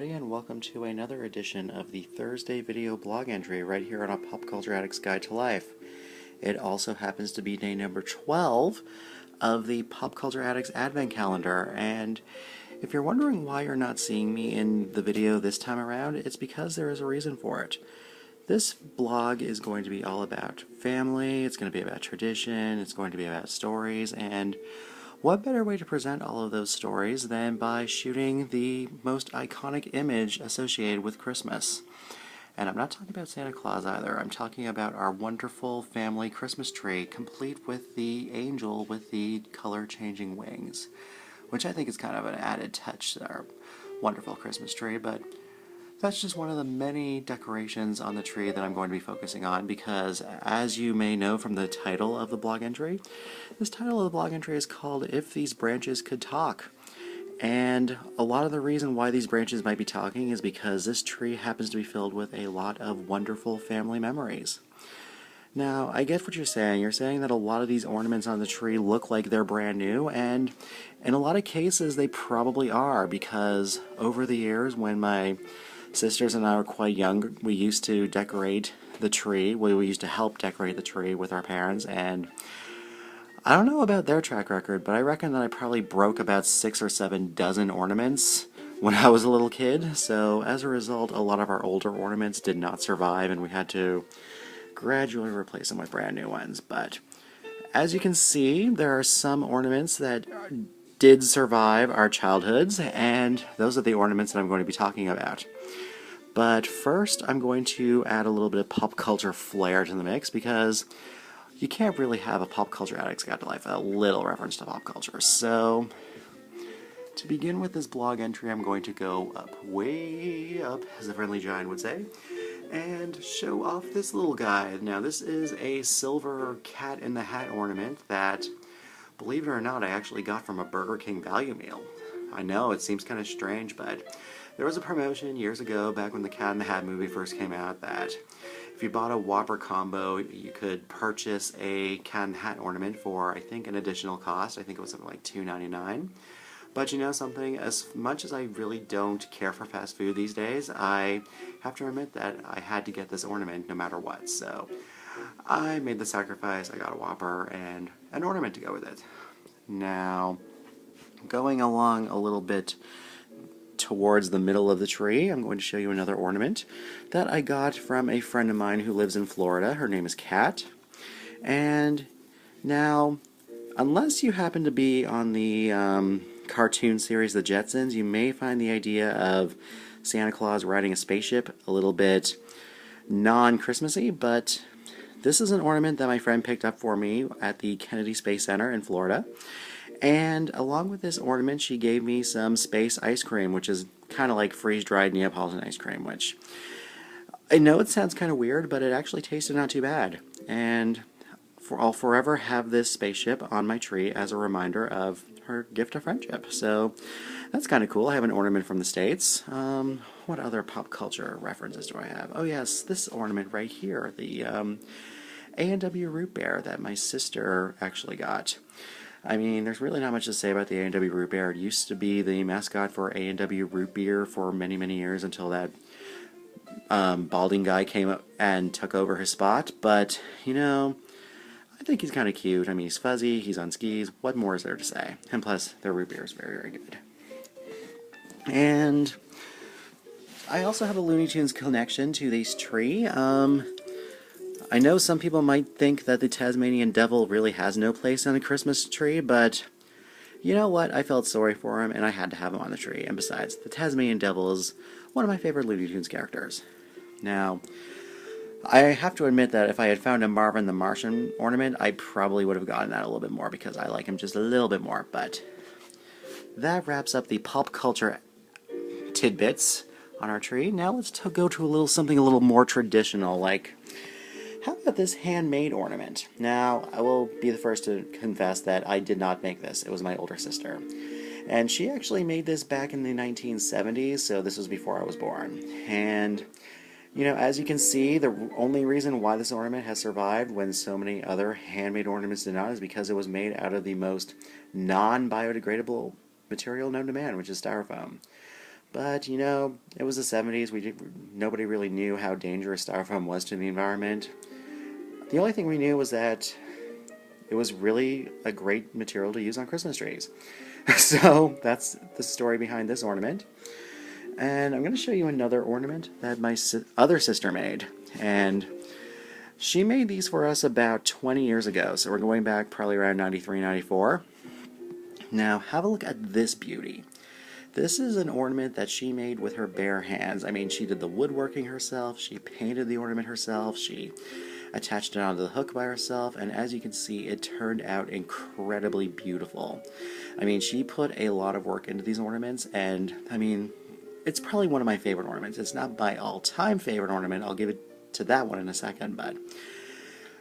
everybody, and welcome to another edition of the Thursday video blog entry right here on a Pop Culture Addict's Guide to Life. It also happens to be day number 12 of the Pop Culture Addict's Advent Calendar, and if you're wondering why you're not seeing me in the video this time around, it's because there is a reason for it. This blog is going to be all about family, it's going to be about tradition, it's going to be about stories, and what better way to present all of those stories than by shooting the most iconic image associated with Christmas? And I'm not talking about Santa Claus either. I'm talking about our wonderful family Christmas tree, complete with the angel with the color-changing wings, which I think is kind of an added touch to our wonderful Christmas tree, but that's just one of the many decorations on the tree that I'm going to be focusing on because, as you may know from the title of the blog entry, this title of the blog entry is called If These Branches Could Talk. And a lot of the reason why these branches might be talking is because this tree happens to be filled with a lot of wonderful family memories. Now, I get what you're saying. You're saying that a lot of these ornaments on the tree look like they're brand new, and in a lot of cases they probably are, because over the years when my sisters and I were quite young, we used to decorate the tree. We used to help decorate the tree with our parents, and I don't know about their track record, but I reckon that I probably broke about 6 or 7 dozen ornaments when I was a little kid. So as a result, a lot of our older ornaments did not survive, and we had to gradually replace them with brand new ones. But as you can see, there are some ornaments that did survive our childhoods, and those are the ornaments that I'm going to be talking about. But first, I'm going to add a little bit of pop culture flair to the mix, because you can't really have a Pop Culture Addict's Guide to Life without a little reference to pop culture. So, to begin with this blog entry, I'm going to go up, way up, as the friendly giant would say, and show off this little guy. Now, this is a silver cat in the hat ornament that, believe it or not, I actually got from a Burger King value meal. I know, it seems kind of strange, but there was a promotion years ago, back when the Cat in the Hat movie first came out, that if you bought a Whopper combo, you could purchase a Cat in the Hat ornament for, I think, an additional cost. I think it was something like $2.99. But you know something, as much as I really don't care for fast food these days, I have to admit that I had to get this ornament no matter what. So I made the sacrifice, I got a Whopper and an ornament to go with it. Now, going along a little bit towards the middle of the tree, I'm going to show you another ornament that I got from a friend of mine who lives in Florida. Her name is Kat. And now, unless you happen to be on the cartoon series The Jetsons, you may find the idea of Santa Claus riding a spaceship a little bit non-Christmassy, but this is an ornament that my friend picked up for me at the Kennedy Space Center in Florida. And along with this ornament, she gave me some space ice cream, which is kind of like freeze-dried Neapolitan ice cream, which I know it sounds kind of weird, but it actually tasted not too bad. And I'll forever have this spaceship on my tree as a reminder of her gift of friendship. So that's kind of cool. I have an ornament from the States. What other pop culture references do I have? Oh yes, this ornament right here, the A&W root bear that my sister actually got. I mean, there's really not much to say about the A&W root bear. It used to be the mascot for A&W root beer for many, many years until that balding guy came up and took over his spot. But, you know, I think he's kind of cute. I mean, he's fuzzy, he's on skis. What more is there to say? And plus, their root beer is very, very good. And I also have a Looney Tunes connection to this tree. I know some people might think that the Tasmanian Devil really has no place on a Christmas tree, but you know what? I felt sorry for him, and I had to have him on the tree. And besides, the Tasmanian Devil is one of my favorite Looney Tunes characters. Now, I have to admit that if I had found a Marvin the Martian ornament, I probably would have gotten that a little bit more, because I like him just a little bit more. But that wraps up the pop culture tidbits on our tree. Now let's go to something a little more traditional, like, how about this handmade ornament? Now, I will be the first to confess that I did not make this. It was my older sister. And she actually made this back in the 1970s, so this was before I was born. And, you know, as you can see, the only reason why this ornament has survived when so many other handmade ornaments did not is because it was made out of the most non-biodegradable material known to man, which is styrofoam. But, you know, it was the 70s. Nobody really knew how dangerous styrofoam was to the environment. The only thing we knew was that it was really a great material to use on Christmas trees. So that's the story behind this ornament. And I'm going to show you another ornament that my other sister made. And she made these for us about 20 years ago. So we're going back probably around 93, 94. Now, have a look at this beauty. This is an ornament that she made with her bare hands. I mean, she did the woodworking herself, she painted the ornament herself, she attached it onto the hook by herself, and as you can see, it turned out incredibly beautiful. I mean, she put a lot of work into these ornaments, and, I mean, it's probably one of my favorite ornaments. It's not my all-time favorite ornament, I'll give it to that one in a second, but,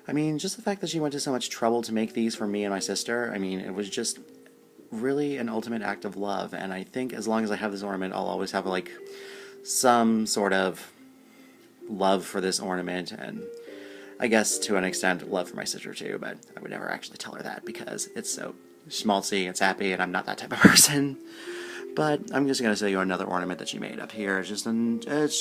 I mean, just the fact that she went to so much trouble to make these for me and my sister, I mean, it was just really an ultimate act of love, and I think as long as I have this ornament, I'll always have like some sort of love for this ornament, and I guess to an extent love for my sister too, but I would never actually tell her that because it's so schmaltzy and sappy and I'm not that type of person. But I'm just going to show you another ornament that she made up here. It's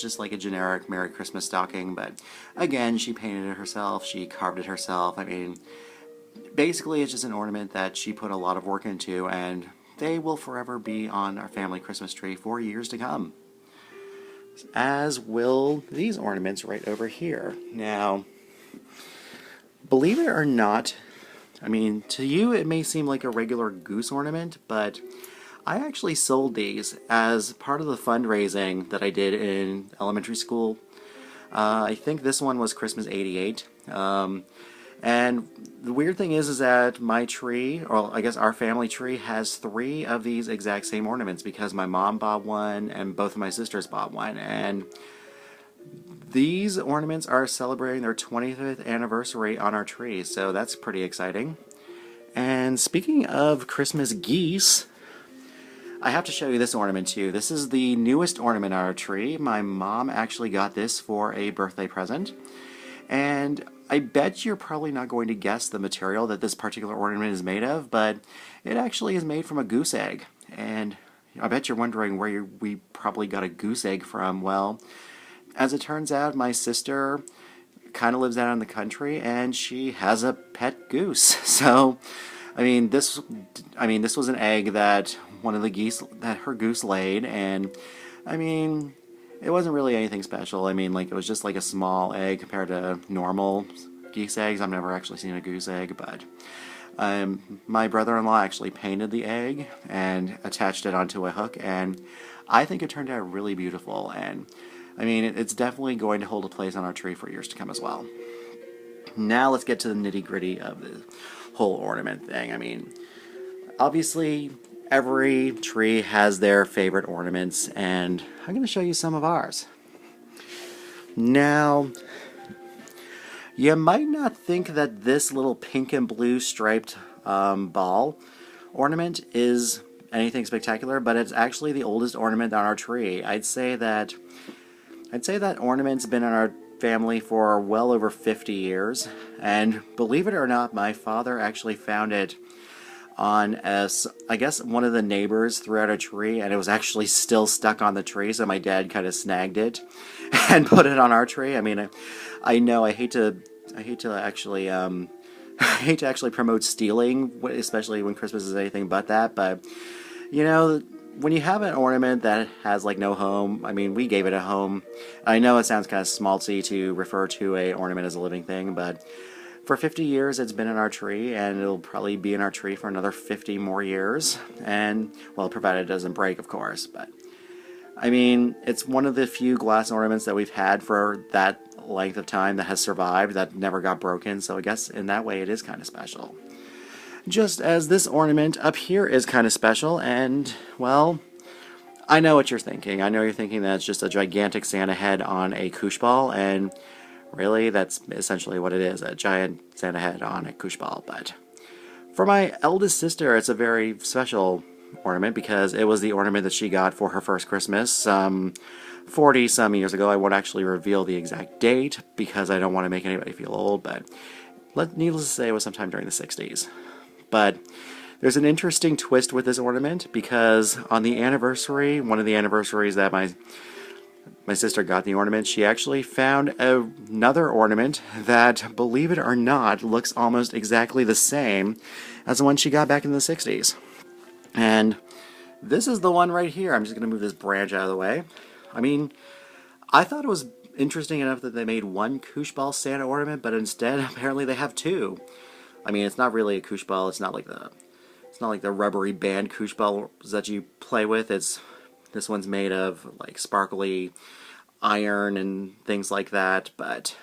just like a generic Merry Christmas stocking, but again, she painted it herself, she carved it herself. I mean, basically, it's just an ornament that she put a lot of work into, and they will forever be on our family Christmas tree for years to come. As will these ornaments right over here. Now, believe it or not, I mean, to you it may seem like a regular goose ornament, but I actually sold these as part of the fundraising that I did in elementary school. I think this one was Christmas '88. And the weird thing is that my tree, or I guess our family tree, has 3 of these exact same ornaments because my mom bought one and both of my sisters bought one. And these ornaments are celebrating their 25th anniversary on our tree, so that's pretty exciting. And speaking of Christmas geese, I have to show you this ornament too. This is the newest ornament on our tree. My mom actually got this for a birthday present. And I bet you're probably not going to guess the material that this particular ornament is made of, but it actually is made from a goose egg. And I bet you're wondering where we probably got a goose egg from. Well, as it turns out, my sister kind of lives out in the country, and she has a pet goose. So, I mean, this was an egg that her goose laid, and I mean, it wasn't really anything special. I mean, like, it was just like a small egg compared to normal geese eggs. I've never actually seen a goose egg, but my brother-in-law actually painted the egg and attached it onto a hook, and I think it turned out really beautiful. And I mean, it's definitely going to hold a place on our tree for years to come as well. Now let's get to the nitty-gritty of the whole ornament thing. I mean, obviously, every tree has their favorite ornaments, and I'm going to show you some of ours. Now, you might not think that this little pink and blue striped ball ornament is anything spectacular, but it's actually the oldest ornament on our tree. I'd say that ornament's been in our family for well over 50 years, and believe it or not, my father actually found it on, I guess, one of the neighbors threw out a tree, and it was actually still stuck on the tree, so my dad kind of snagged it and put it on our tree. I mean, I know I hate to actually promote stealing, especially when Christmas is anything but that, but you know, when you have an ornament that has like no home, I mean, we gave it a home. I know it sounds kind of schmaltzy to refer to a ornament as a living thing, but for 50 years it's been in our tree, and it'll probably be in our tree for another 50 more years, and, well, provided it doesn't break, of course, but I mean, it's one of the few glass ornaments that we've had for that length of time that has survived, that never got broken, so I guess in that way it is kind of special. Just as this ornament up here is kind of special, and, well, I know what you're thinking. I know you're thinking that it's just a gigantic Santa head on a koosh ball, and really, that's essentially what it is, a giant Santa head on a koosh ball. But for my eldest sister, it's a very special ornament because it was the ornament that she got for her first Christmas 40-some years ago. I won't actually reveal the exact date because I don't want to make anybody feel old, but needless to say, it was sometime during the 60s. But There's an interesting twist with this ornament because on the anniversary, one of the anniversaries that my sister got the ornament, she actually found another ornament that, believe it or not, looks almost exactly the same as the one she got back in the 60s. And this is the one right here. I'm just going to move this branch out of the way. I mean, I thought it was interesting enough that they made one koosh ball Santa ornament, but instead apparently they have two. I mean, it's not really a koosh ball. It's not like the rubbery band koosh balls that you play with. This one's made of like sparkly iron and things like that. But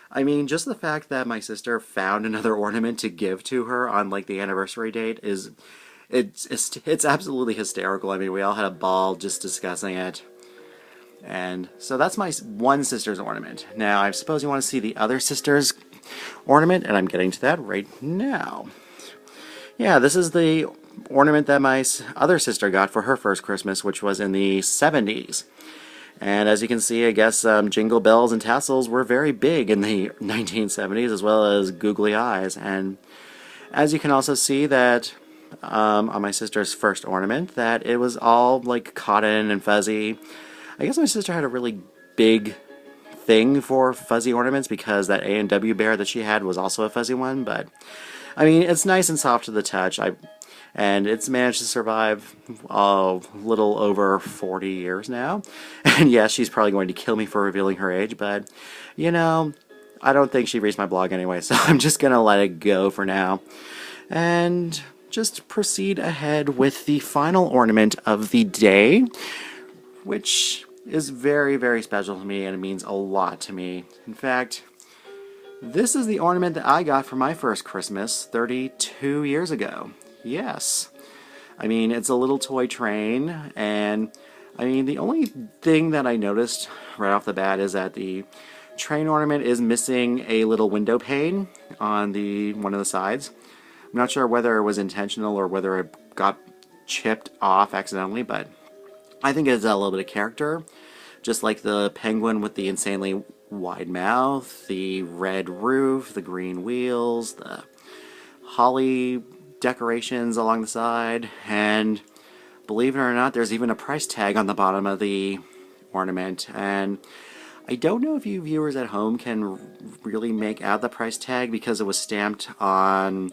I mean, just the fact that my sister found another ornament to give to her on like the anniversary date is it's absolutely hysterical. I mean, we all had a ball just discussing it. And so that's my one sister's ornament. Now, I suppose you want to see the other sister's ornament, and I'm getting to that right now. Yeah, this is the ornament that my other sister got for her first Christmas, which was in the 70s. And as you can see, I guess jingle bells and tassels were very big in the 1970s, as well as googly eyes. And as you can also see that on my sister's first ornament, that it was all like cotton and fuzzy. I guess my sister had a really big thing for fuzzy ornaments because that A&W bear that she had was also a fuzzy one, but I mean, it's nice and soft to the touch, and it's managed to survive a little over 40 years now. And yes, she's probably going to kill me for revealing her age, but, you know, I don't think she reads my blog anyway, so I'm just going to let it go for now. And just proceed ahead with the final ornament of the day, which is very, very special to me, and it means a lot to me. In fact, this is the ornament that I got for my first Christmas 32 years ago. Yes. I mean, it's a little toy train, and I mean, the only thing that I noticed right off the bat is that the train ornament is missing a little window pane on one of the sides. I'm not sure whether it was intentional or whether it got chipped off accidentally, but I think it's a little bit of character. Just like the penguin with the insanely wide mouth, the red roof, the green wheels, the holly decorations along the side, and believe it or not, there's even a price tag on the bottom of the ornament. And I don't know if you viewers at home can really make out the price tag because it was stamped on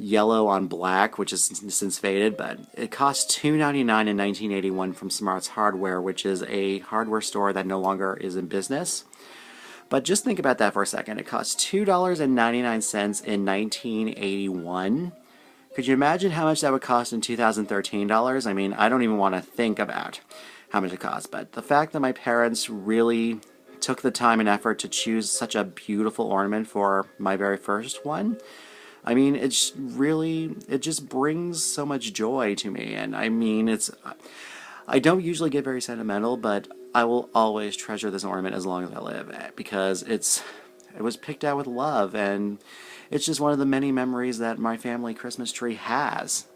yellow on black, which is since faded, but it cost $2.99 in 1981 from Smart's Hardware, which is a hardware store that no longer is in business. But just think about that for a second. It cost $2.99 in 1981. Could you imagine how much that would cost in 2013 dollars? I mean, I don't even want to think about how much it costs, but the fact that my parents really took the time and effort to choose such a beautiful ornament for my very first one, I mean, it just brings so much joy to me. And I mean, I don't usually get very sentimental, but I will always treasure this ornament as long as I live, because it was picked out with love, and it's just one of the many memories that my family Christmas tree has.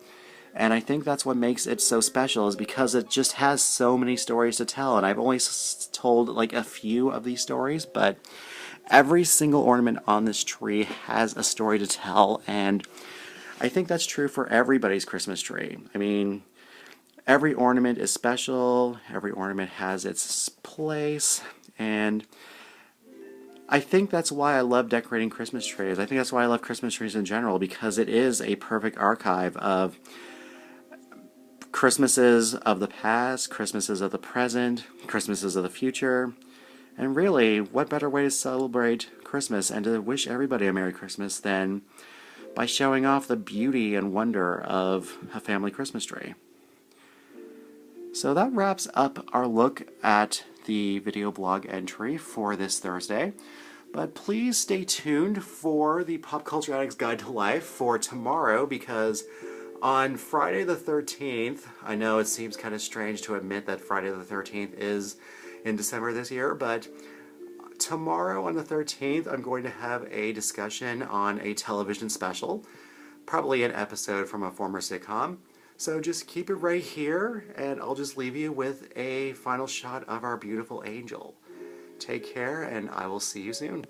And I think that's what makes it so special, is because it just has so many stories to tell. And I've only told like a few of these stories, but every single ornament on this tree has a story to tell, and I think that's true for everybody's Christmas tree. I mean, every ornament is special, every ornament has its place, and I think that's why I love decorating Christmas trees. I think that's why I love Christmas trees in general, because it is a perfect archive of Christmases of the past, Christmases of the present, Christmases of the future. And really, what better way to celebrate Christmas and to wish everybody a Merry Christmas than by showing off the beauty and wonder of a family Christmas tree. So that wraps up our look at the video blog entry for this Thursday. But please stay tuned for the Pop Culture Addict's Guide to Life for tomorrow, because on Friday the 13th, I know it seems kind of strange to admit that Friday the 13th is in December this year, but tomorrow on the 13th, I'm going to have a discussion on a television special, probably an episode from a former sitcom. So just keep it right here, and I'll just leave you with a final shot of our beautiful angel. Take care, and I will see you soon.